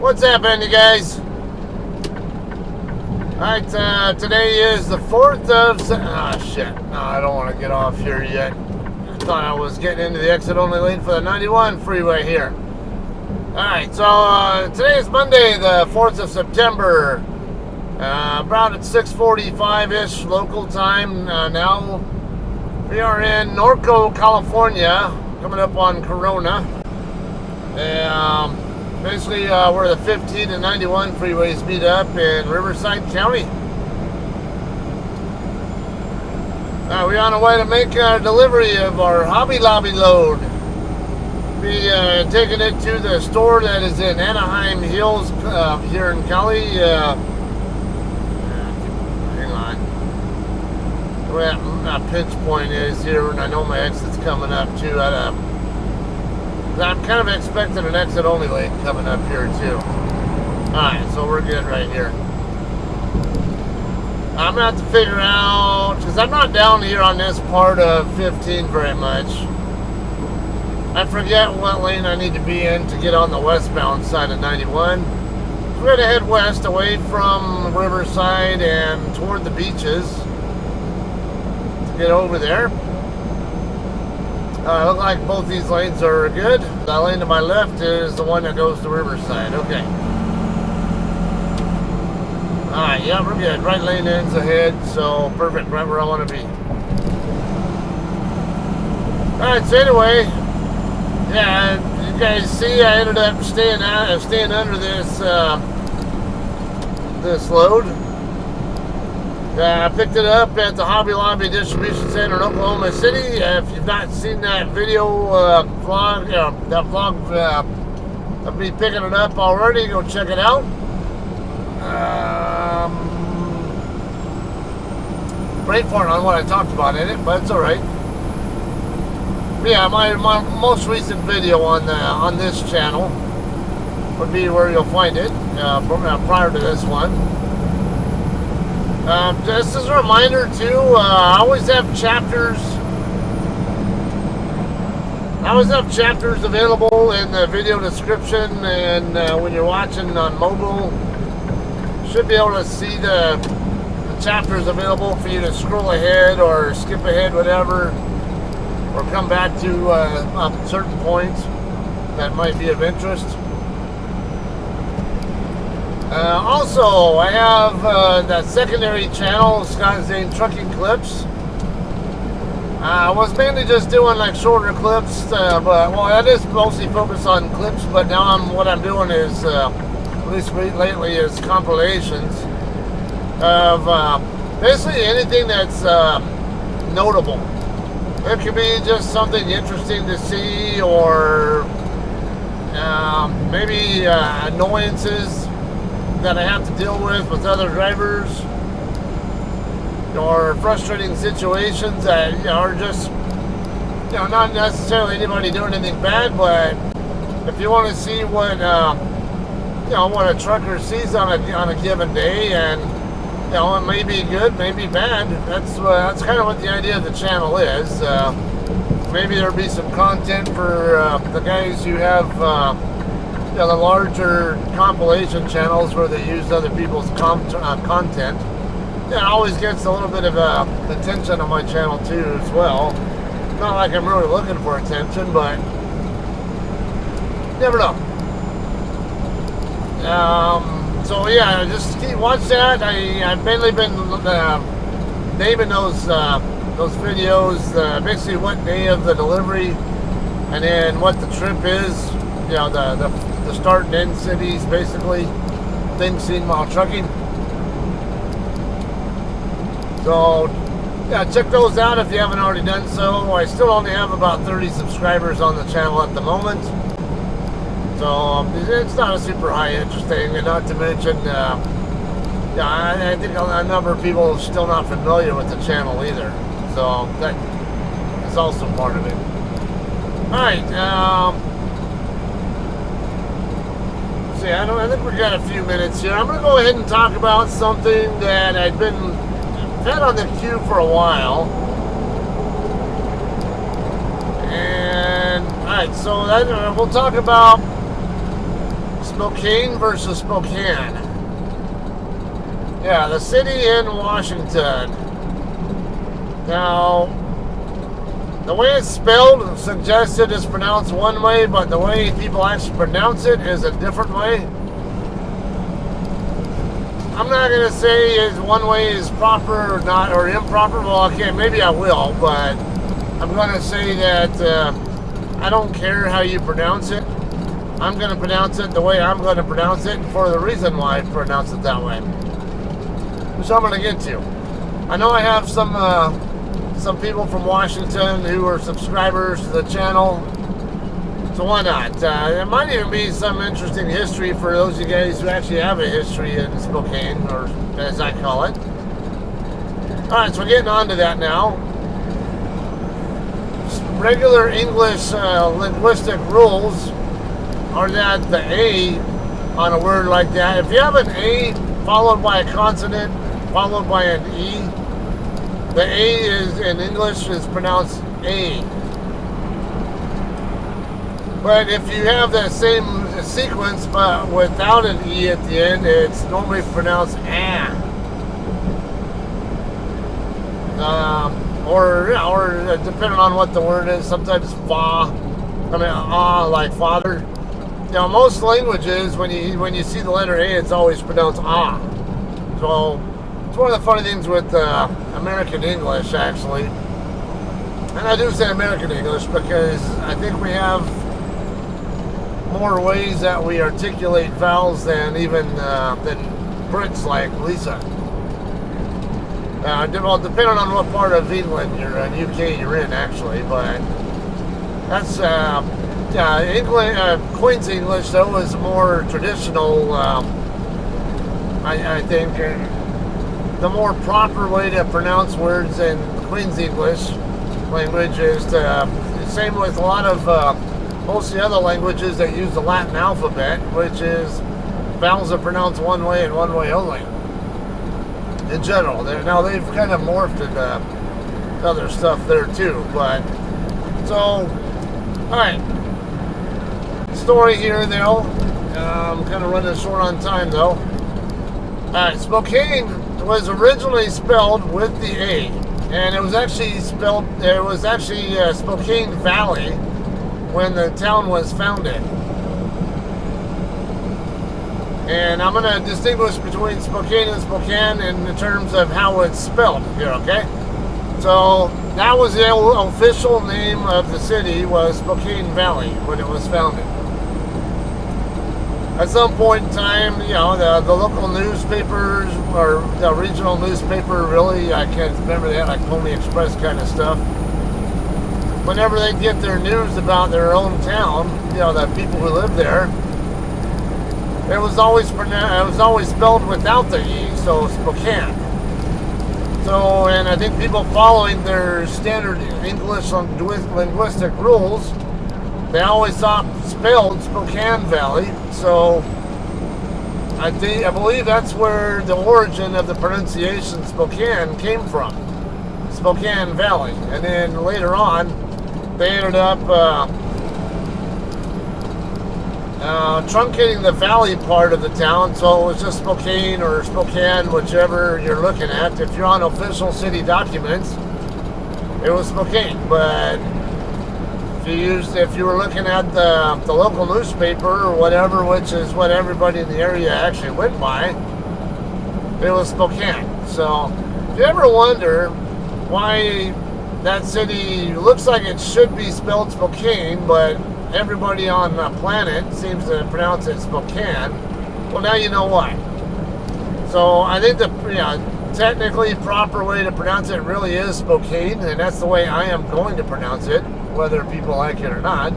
What's happening, you guys? Alright, today is the 4th of... shit. No, I don't want to get off here yet. I thought I was getting into the exit-only lane for the 91 freeway here. Alright, so today is Monday, the 4th of September. About at 6:45-ish local time now. We are in Norco, California, coming up on Corona. Basically, where the 15 and 91 freeways meet up in Riverside County. We're on our way to make our delivery of our Hobby Lobby load. Be taking it to the store that is in Anaheim Hills here in Cali. Hang on. Where that pinch point is here, and I know my exit's coming up too. I'm kind of expecting an exit-only lane coming up here, too. Alright, so we're good right here. I'm going to have to figure out, because I'm not down here on this part of 15 very much. I forget what lane I need to be in to get on the westbound side of 91. We're going to head west away from Riverside and toward the beaches to get over there. Look like both these lanes are good. The lane to my left is the one that goes to Riverside. Okay. Alright, yeah, we're good. Right lane ends ahead, so perfect, right where I want to be. Alright, so anyway, yeah, you guys see I ended up staying under this this load. I picked it up at the Hobby Lobby Distribution Center in Oklahoma City. If you've not seen that video vlog, of me picking it up already, go check it out. Brain fart on what I talked about in it, but it's alright. Yeah, my most recent video on this channel would be where you'll find it, prior to this one. Just as a reminder too, I always have chapters available in the video description, and when you're watching on mobile, you should be able to see the chapters available for you to scroll ahead or skip ahead, whatever, or come back to certain points that might be of interest. Also, I have that secondary channel, Zane Trucking Clips. I was mainly just doing like shorter clips, but well, that is mostly focused on clips. But now what I'm doing is, at least lately, is compilations of basically anything that's notable. It could be just something interesting to see, or maybe annoyances that I have to deal with other drivers, or frustrating situations that are just, not necessarily anybody doing anything bad, but if you want to see what what a trucker sees on a given day, and it may be good, may be bad. That's kind of what the idea of the channel is. Maybe there'll be some content for the guys who have the larger compilation channels where they use other people's content. It always gets a little bit of attention on my channel too as well. Not like I'm really looking for attention, but you never know. So yeah, just watch that. I've mainly been naming those videos, basically what day of the delivery, and then what the trip is. The start and end cities, basically, things seen while trucking. So, yeah, check those out if you haven't already done so. I still only have about 30 subscribers on the channel at the moment. So, it's not a super high interest thing, and not to mention, I think a number of people are still not familiar with the channel either. So, that is also part of it. Alright, see, I think we've got a few minutes here. I'm going to go ahead and talk about something that I've had on the queue for a while. And, alright, so we'll talk about Spokane versus Spokane. Yeah, the city in Washington. Now, the way it's spelled suggests it is pronounced one way, but the way people actually pronounce it is a different way. I'm not going to say is one way is proper or not, or improper. Well, okay, maybe I will, but I'm going to say that I don't care how you pronounce it. I'm going to pronounce it the way I'm going to pronounce it for the reason why I pronounce it that way, which I'm going to get to. I know I have some people from Washington who are subscribers to the channel, so why not? There might even be some interesting history for those of you guys who actually have a history in Spokane, or as I call it. Alright, so we're getting on to that now. Regular English linguistic rules are that the A on a word like that, if you have an A followed by a consonant followed by an E, the A is in English is pronounced A. But if you have that same sequence but without an E at the end, it's normally pronounced A. Or depending on what the word is, sometimes fa. Like father. You know, most languages, when you see the letter A, it's always pronounced ah. So it's one of the funny things with American English, actually. And I do say American English because I think we have more ways that we articulate vowels than even than Brits like Lisa. Well, depending on what part of England you're in, UK you're in, actually, but that's Queen's English though is more traditional. I think the more proper way to pronounce words in Queen's English language is same with a lot of most of the other languages that use the Latin alphabet, which is vowels are pronounced one way and one way only. In general, now they've kind of morphed into other stuff there too, but so, all right. Story here, though. I'm kind of running short on time, though. All right, Spokane was originally spelled with the A, and it was actually spelled. It was actually Spokane Valley when the town was founded. And I'm going to distinguish between Spokane and Spokane in terms of how it's spelled here, okay? So that was the official name of the city, was Spokane Valley when it was founded. At some point in time, you know, the local newspapers, or the regional newspaper, really, I can't remember, they had like Pony Express kind of stuff. Whenever they get their news about their own town, you know, the people who live there, it was always spelled without the E, so Spokane. So, and I think people following their standard English linguistic rules, they always spelled Spokane Valley. So, I believe that's where the origin of the pronunciation Spokane came from, Spokane Valley. And then later on, they ended up truncating the valley part of the town, so it was just Spokane or Spokane, whichever you're looking at. If you're on official city documents, it was Spokane. But if you were looking at the local newspaper or whatever, which is what everybody in the area actually went by, it was Spokane. So if you ever wonder why that city looks like it should be spelled Spokane, but everybody on the planet seems to pronounce it Spokane, well, now you know why. So I think the technically proper way to pronounce it really is Spokane, and that's the way I am going to pronounce it, whether people like it or not.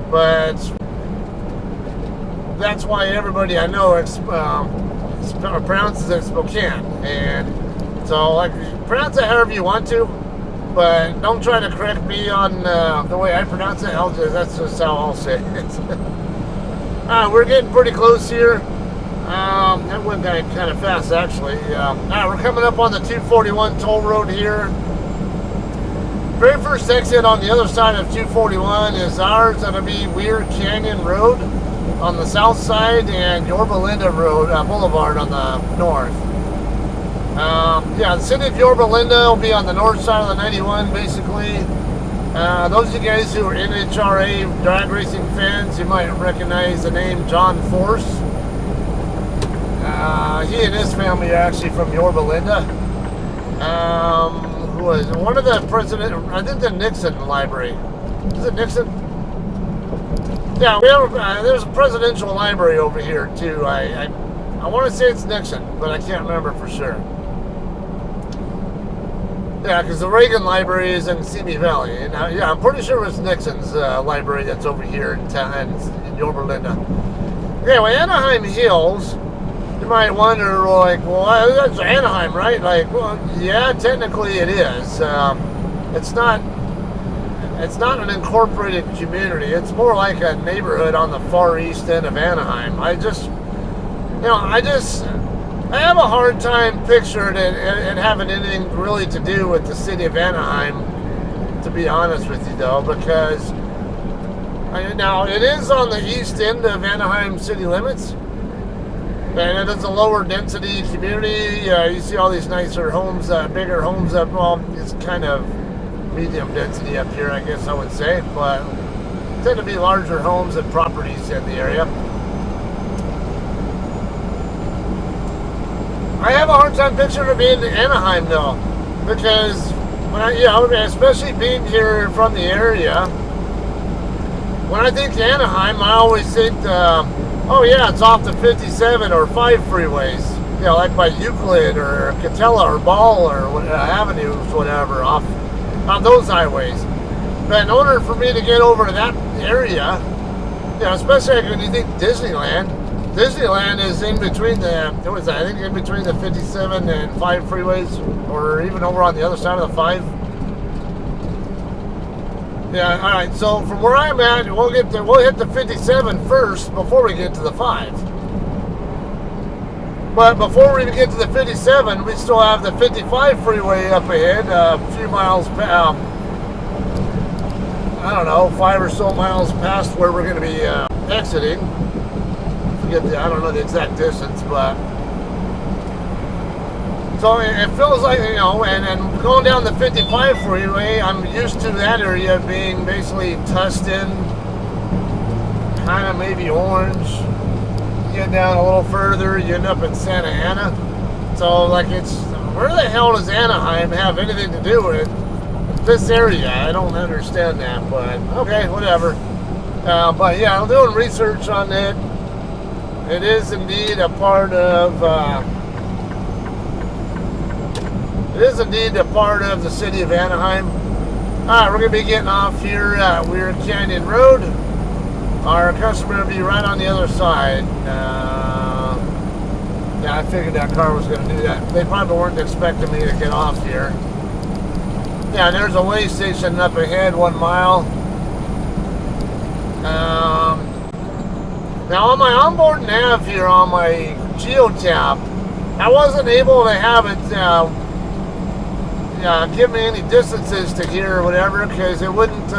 But that's why everybody I know pronounces it Spokane. And so, like, pronounce it however you want to, but don't try to correct me on the way I pronounce it. That's just how I'll say it. We're getting pretty close here. That went kind of fast, actually. We're coming up on the 241 toll road here. Very first exit on the other side of 241 is ours. That'll be Weir Canyon Road. on the south side and Yorba Linda Road Boulevard on the north. Yeah, the city of Yorba Linda will be on the north side of the 91, basically. Those of you guys who are NHRA drag racing fans, you might recognize the name John Force. He and his family are actually from Yorba Linda. Who was one of the president, I think the Nixon library. Is it Nixon? Yeah, we have, there's a presidential library over here too. I want to say it's Nixon, but I can't remember for sure. Yeah, because the Reagan Library is in Simi Valley. And yeah, I'm pretty sure it's Nixon's library that's over here in Yorba Linda. Anyway, Anaheim Hills, you might wonder, like, well, that's Anaheim, right? Like, well, yeah, technically it is. It's not an incorporated community. It's more like a neighborhood on the far east end of Anaheim. I have a hard time picturing it and having anything really to do with the city of Anaheim, to be honest with you, though, because now it is on the east end of Anaheim city limits, and it is a lower density community. You see all these nicer homes, bigger homes up. Well, it's kind of medium density up here, I guess I would say, but tend to be larger homes and properties in the area. I have a hard time picturing it being in Anaheim though, because when especially being here from the area, when I think Anaheim, I always think, oh yeah, it's off the 57 or 5 freeways, like by Euclid or Catella or Ball or Avenues, whatever, off on those highways. But in order for me to get over to that area, especially when you think Disneyland is in between I think in between the 57 and 5 freeways, or even over on the other side of the 5. Yeah, all right. So from where I'm at, we'll hit the 57 first before we get to the 5. But before we even get to the 57, we still have the 55 freeway up ahead, a few miles, I don't know, 5 or so miles past where we're going to be exiting. I don't know the exact distance, but so it feels like, and going down the 55 freeway, I'm used to that area being basically Tustin, kind of maybe Orange. Get down a little further, you end up in Santa Ana. So, like, where the hell does Anaheim have anything to do with this area? I don't understand that, but okay, whatever. But yeah, I'm doing research on it. It is indeed a part of the city of Anaheim. Alright, we're going to be getting off here at Weird Canyon Road. Our customer will be right on the other side. Yeah, I figured that car was going to do that. They probably weren't expecting me to get off here. Yeah, and there's a way station up ahead, 1 mile. Now on my onboard nav here on my GeoTap, I wasn't able to have it give me any distances to here or whatever, because it wouldn't.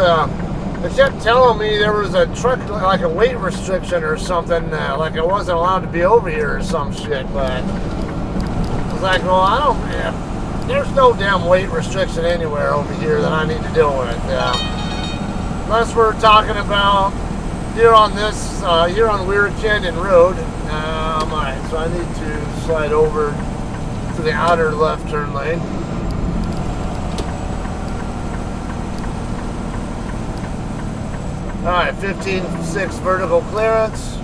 It kept telling me there was a truck, like a weight restriction or something, like I wasn't allowed to be over here or some shit. But I was like, well, there's no damn weight restriction anywhere over here that I need to deal with. Unless we're talking about here on Weird Canyon Road. Alright, so I need to slide over to the outer left turn lane. Alright, 15.6 vertical clearance.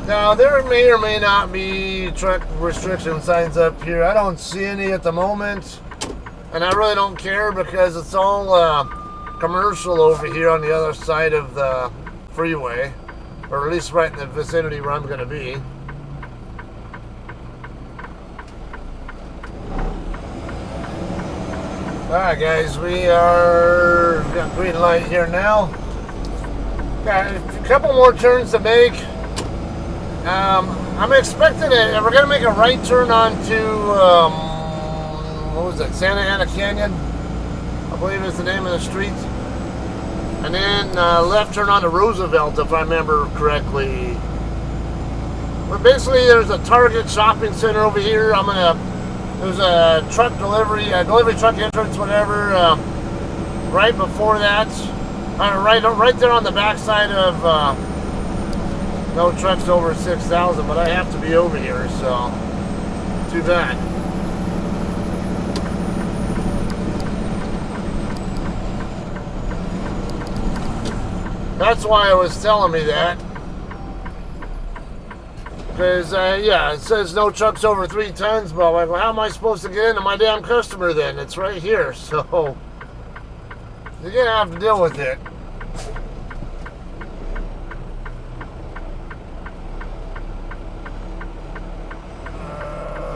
Now, there may or may not be truck restriction signs up here. I don't see any at the moment. And I really don't care, because it's all commercial over here on the other side of the freeway. Or at least right in the vicinity where I'm going to be. Alright guys, we've got green light here now. Got a couple more turns to make. I'm expecting it. We're going to make a right turn onto, what was that, Santa Ana Canyon? I believe is the name of the street. and then left turn onto Roosevelt, if I remember correctly. But basically, there's a Target shopping center over here. There's a truck delivery truck entrance, whatever. Right before that, right there on the backside of no trucks over 6,000. But I have to be over here, so too bad. That's why I was telling me that. Because, yeah, it says no trucks over 3 tons, but I'm like, well, how am I supposed to get into my damn customer then? It's right here, so you're going to have to deal with it.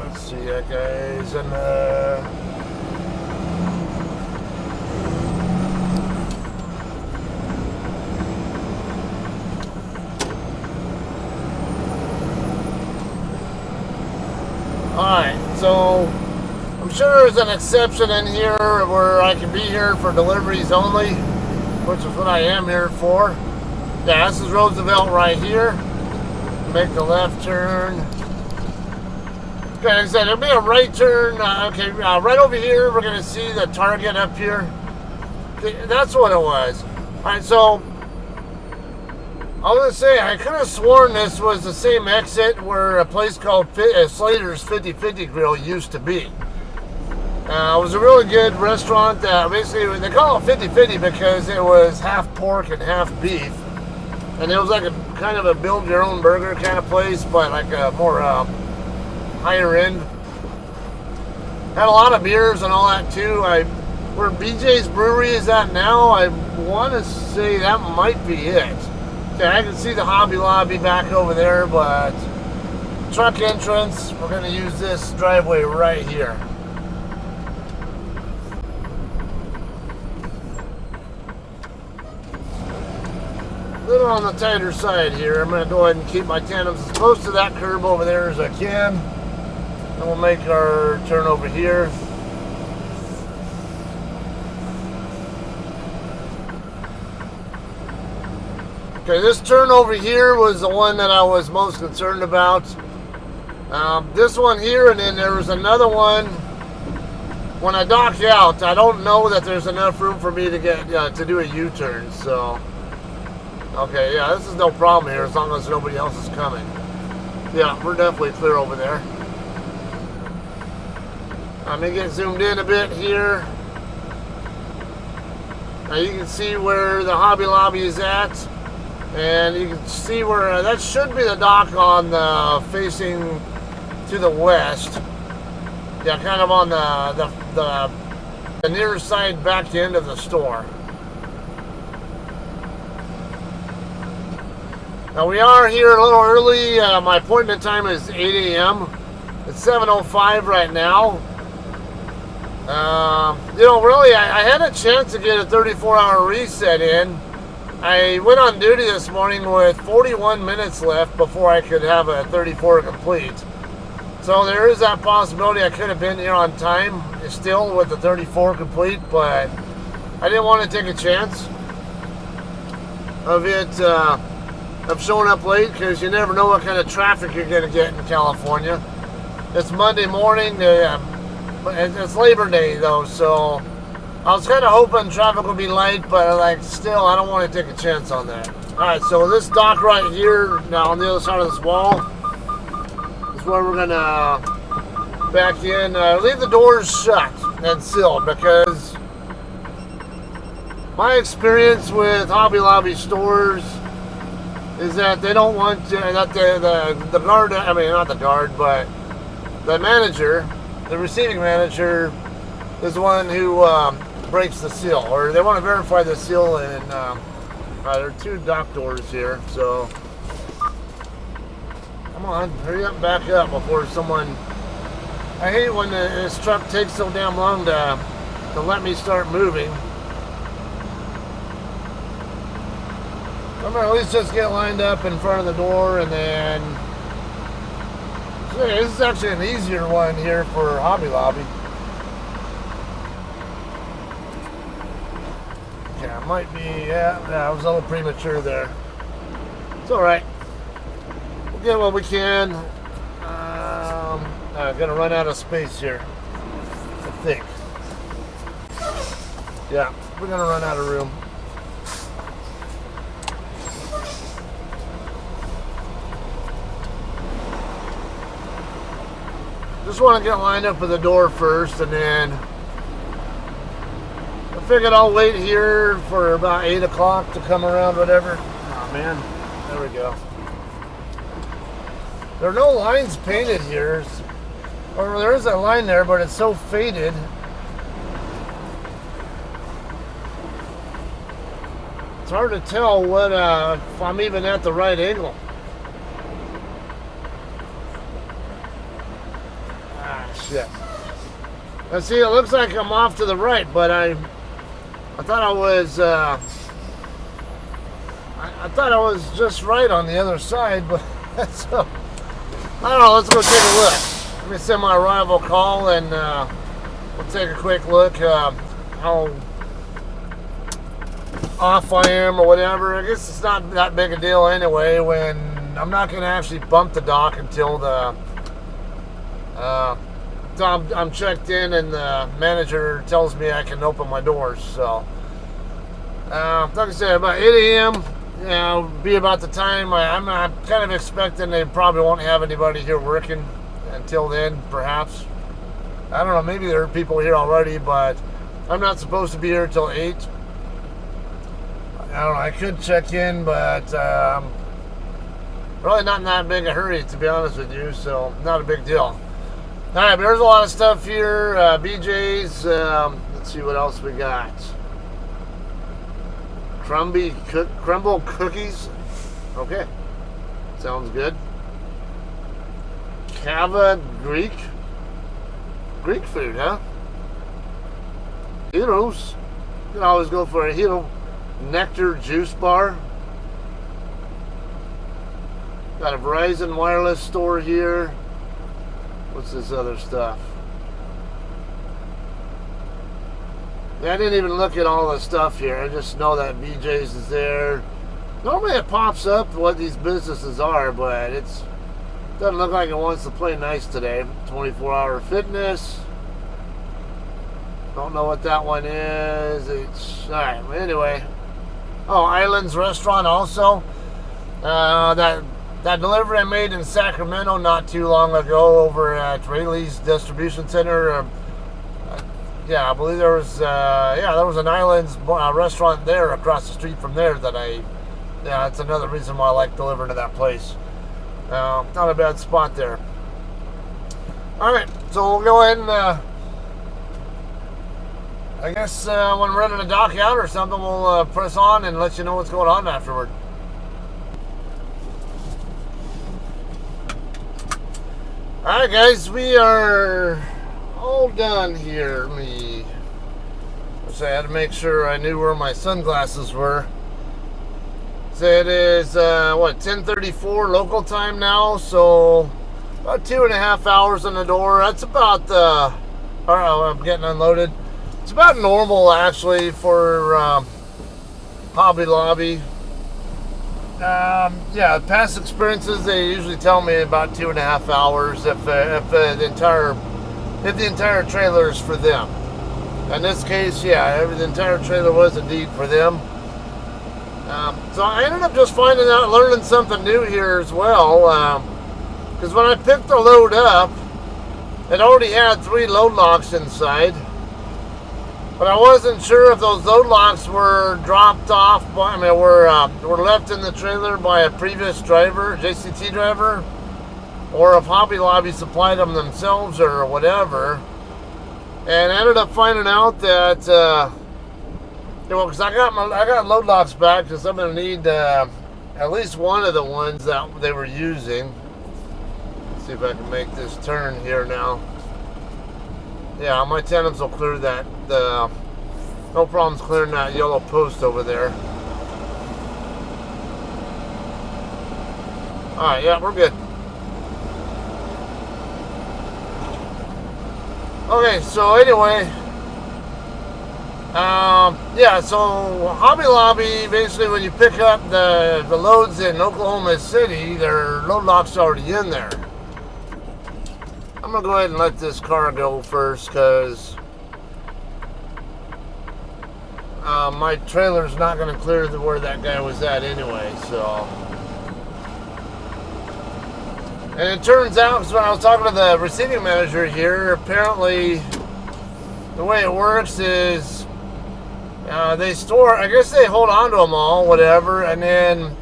Let's see that guy's in the... Alright, so I'm sure there's an exception in here where I can be here for deliveries only, which is what I am here for. Yeah, this is Roosevelt right here. Make the left turn. Okay, like I said, it'll be a right turn. Right over here, we're going to see the Target up here. Okay, that's what it was. Alright, so I was going to say, I could have sworn this was the same exit where a place called Slater's 50/50 Grill used to be. It was a really good restaurant. Basically, they call it 50/50 because it was half pork and half beef. And it was like a kind of a build-your-own burger kind of place, but like a more higher end. Had a lot of beers and all that too. Where BJ's Brewery is at now, I want to say that might be it. Okay, I can see the Hobby Lobby back over there, but truck entrance, we're going to use this driveway right here. A little on the tighter side here. I'm going to go ahead and keep my tandems as close to that curb over there as I can. And we'll make our turn over here. Okay, this turn over here was the one that I was most concerned about. This one here, and then there was another one. When I dock out, I don't know that there's enough room for me to get to do a U-turn. So, okay, yeah, this is no problem here as long as nobody else is coming. Yeah, we're definitely clear over there. Let me get zoomed in a bit here. Now you can see where the Hobby Lobby is at. And you can see where that should be the dock on the facing to the west. Yeah, kind of on the near side back end of the store. Now we are here a little early. My appointment time is 8 a.m. It's 7:05 right now. You know, really, I had a chance to get a 34-hour reset in. I went on duty this morning with 41 minutes left before I could have a 34 complete. So there is that possibility I could have been here on time still with the 34 complete, but I didn't want to take a chance of it of showing up late because you never know what kind of traffic you're going to get in California. It's Monday morning. It's Labor Day though, so I was kind of hoping traffic would be light, but like still, I don't want to take a chance on that. All right, so this dock right here, now on the other side of this wall, is where we're gonna back in. Leave the doors shut and sealed because my experience with Hobby Lobby stores is that they don't want that the guard. I mean, not the guard, but the manager, the receiving manager, is the one who breaks the seal, or they want to verify the seal. And there are two dock doors here, so come on, hurry up, back up before someone. I hate when this truck takes so damn long to let me start moving. I'm gonna at least just get lined up in front of the door, and then this is actually an easier one here for Hobby Lobby. Okay, I'm might be, yeah, I was a little premature there. It's alright. We'll get what we can. I'm gonna run out of space here, I think. Yeah, we're gonna run out of room. Just want to get lined up at the door first, and then I figured I'll wait here for about 8 o'clock to come around, whatever. Oh man, there we go. There are no lines painted here, or there is a line there, but it's so faded. It's hard to tell what if I'm even at the right angle. Shit. Let's see, it looks like I'm off to the right, but I thought I was I thought I was just right on the other side, but so I don't know, let's go take a look. Let me send my arrival call, and we'll take a quick look how off I am or whatever. I guess it's not that big a deal anyway, when I'm not going to actually bump the dock until the I'm checked in and the manager tells me I can open my doors. So like I said, about 8 a.m. Be about the time. I'm kind of expecting they probably won't have anybody here working until then, perhaps. I don't know, maybe there are people here already, but I'm not supposed to be here till 8. I don't know, I could check in, but really not in that big a hurry, to be honest with you, so not a big deal. Alright, but there's a lot of stuff here. BJ's, let's see what else we got. Crumble cookies. Okay, sounds good. Cava Greek food, huh? Heroes. You can always go for a hero. Nectar juice bar. Got a Verizon wireless store here. What's this other stuff? Yeah, I didn't even look at all the stuff here. I just know that BJ's is there. Normally it pops up what these businesses are, but it doesn't look like it wants to play nice today. 24-hour fitness. Don't know what that one is. It's alright, anyway. Oh, Islands Restaurant also. That delivery I made in Sacramento not too long ago over at Rayleigh's Distribution Center. Yeah, I believe there was an Islands restaurant there across the street from there that that's another reason why I like delivering to that place. Not a bad spot there. Alright, so we'll go ahead and I guess when we're ready to dock out or something, we'll press on and let you know what's going on afterward. Alright guys, we are all done here. I had to make sure I knew where my sunglasses were. So it is, 10:34 local time now, so about 2.5 hours on the door. That's about I'm getting unloaded. It's about normal actually for Hobby Lobby. Past experiences, they usually tell me about 2.5 hours if the entire trailer is for them. In this case, the entire trailer was indeed for them. So I ended up just learning something new here as well. Because when I picked the load up, it already had 3 load locks inside. But I wasn't sure if those load locks were dropped off were left in the trailer by a previous driver, JCT driver, or if Hobby Lobby supplied them themselves or whatever. And I ended up finding out that because I got load locks back, because I'm gonna need at least one of the ones that they were using. Let's see if I can make this turn here now. Yeah, my tandems will clear that. No problems clearing that yellow post over there. Alright, yeah, we're good. Okay, so anyway, Yeah, so Hobby Lobby, basically when you pick up the loads in Oklahoma City, their load lock's already in there. I'm going to go ahead and let this car go first because my trailer's not going to clear where that guy was at anyway, so. And it turns out, because when I was talking to the receiving manager here, apparently the way it works is they store, I guess they hold on to them all, whatever, and then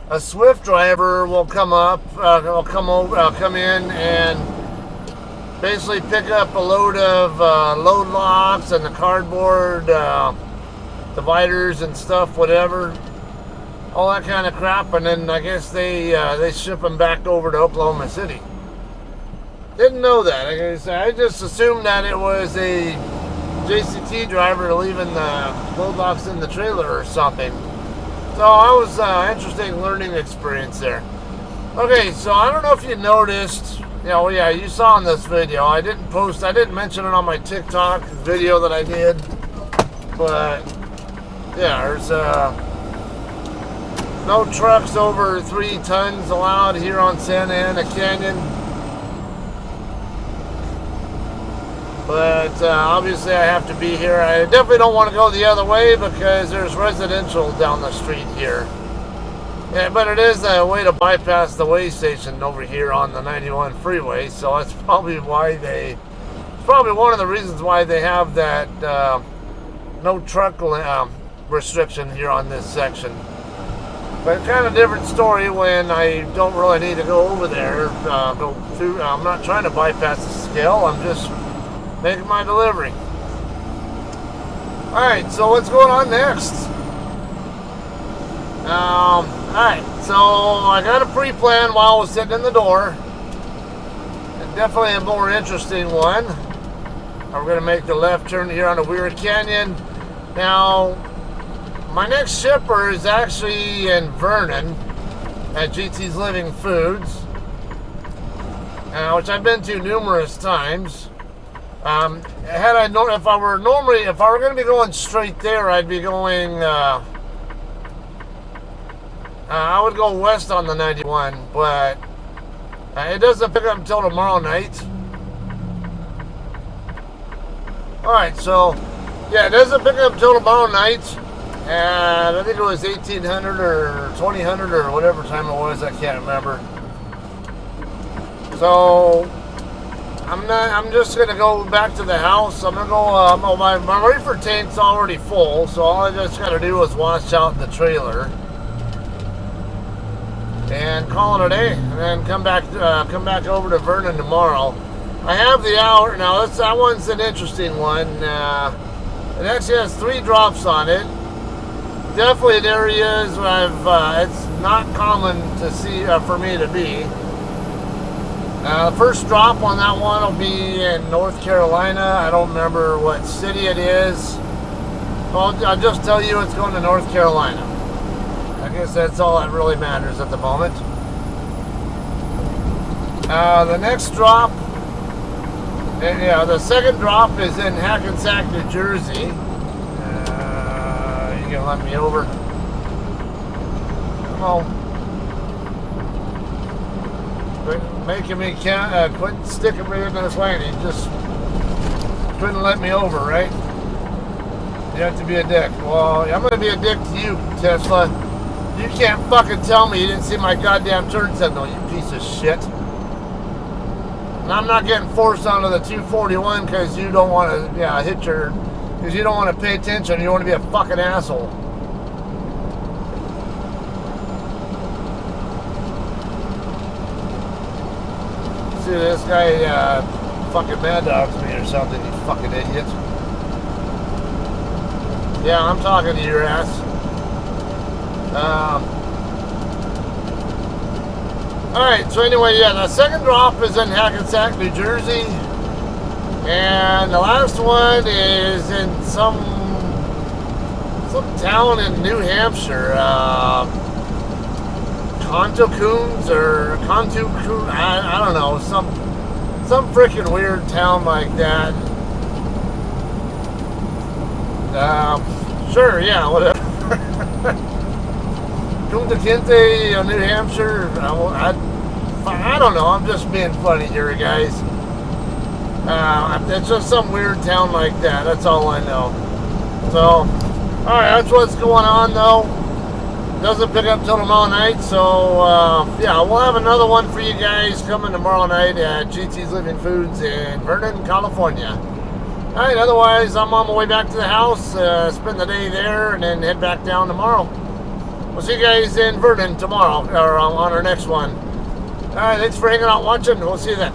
a Swift driver will come up, come in and basically pick up a load of load locks and the cardboard dividers and stuff, whatever, all that kind of crap, and then I guess they ship them back over to Oklahoma City. Didn't know that. I just assumed that it was a JCT driver leaving the load locks in the trailer or something. So I was interesting learning experience there. Okay, so I don't know if you noticed, yeah, you saw in this video, I didn't mention it on my TikTok video that I did, but yeah, there's no trucks over 3 tons allowed here on Santa Ana Canyon. But obviously I have to be here. I definitely don't want to go the other way because there's residential down the street here. Yeah, but it is a way to bypass the way station over here on the 91 freeway, so that's probably why it's probably one of the reasons why they have that no truck restriction here on this section. But kind of different story when I don't really need to go over there, go through. I'm not trying to bypass the scale, I'm just making my delivery. Alright, so what's going on next? Alright, so I got a pre-plan while I was sitting in the door. And definitely a more interesting one. We're going to make the left turn here on the Weir Canyon. Now, my next shipper is actually in Vernon at GT's Living Foods, which I've been to numerous times. If I were going to be going straight there, I'd be going. I would go west on the 91, but it doesn't pick up until tomorrow night. All right, so yeah, it doesn't pick up until tomorrow night. And I think it was 1800 or 2000 or whatever time it was. I can't remember. So I'm just gonna go back to the house. I'm gonna go. My reefer tank's already full, so all I just gotta do is wash out the trailer and call it a day, and then come back over to Vernon tomorrow. I have the hour now. That one's an interesting one. It actually has 3 drops on it. Definitely in areas where it's not common to see for me to be. The first drop on that one will be in North Carolina. I don't remember what city it is. Well, I'll just tell you it's going to North Carolina. I guess that's all that really matters at the moment. The next drop, the second drop is in Hackensack, New Jersey. You gonna let me over? Come on. Quit making me quit sticking me in this lane. You just couldn't let me over, right? You have to be a dick. Well, I'm gonna be a dick to you, Tesla. You can't fucking tell me you didn't see my goddamn turn signal, you piece of shit. And I'm not getting forced onto the 241 because you don't want to, because you don't want to pay attention. You want to be a fucking asshole. See, this guy fucking mad dogs me or something, you fucking idiot. Yeah, I'm talking to your ass. Alright, so anyway, the second drop is in Hackensack, New Jersey. And the last one is in some town in New Hampshire. Contoocoons or Contoocoon, I don't know, some freaking weird town like that. Sure, yeah, whatever. Kunta Kinte, New Hampshire. I don't know. I'm just being funny here, guys. It's just some weird town like that. That's all I know. So, alright, that's what's going on, though. Doesn't pick up till tomorrow night, so yeah, we'll have another one for you guys coming tomorrow night at GT's Living Foods in Vernon, California. Alright, otherwise, I'm on my way back to the house, spend the day there, and then head back down tomorrow. We'll see you guys in Vernon tomorrow, or on our next one. Alright, thanks for hanging out and watching. We'll see you then.